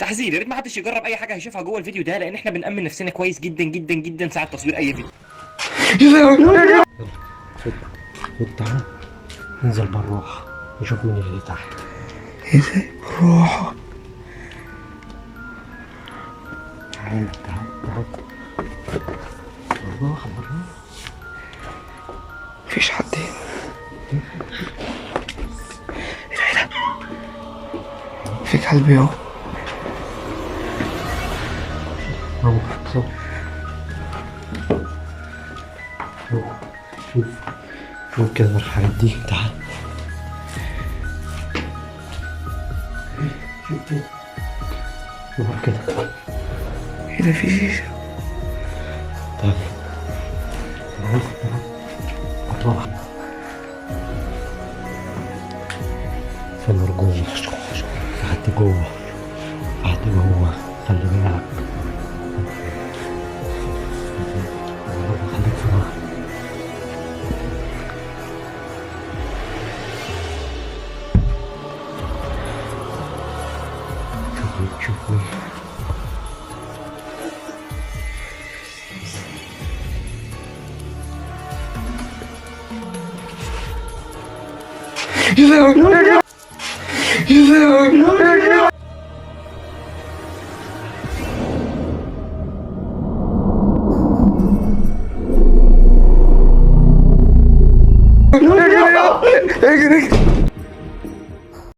تحذير، يا ريت ما حدش يجرب اي حاجه هيشوفها جوه الفيديو ده، لان احنا بنأمن نفسنا كويس جدا جدا جدا ساعه تصوير اي فيديو. خد تعال ننزل بالراحة نشوف مين اللي تحت. ازاي بالراحة؟ تعال تعال بالراحة بالراحة. مفيش حد هنا. ايه ده؟ في كلب اهو. اهو شوف شوف شوف كده الحاجات دي. تعال شوف كده. ايه ده؟ في شيشة. تعال بالراحة. في نور جوه، في حد جوه، في حد جوه، خلي بالك. خليك في ظهري. شوف مين. يا لهوي يا لهوي. اجري اجري.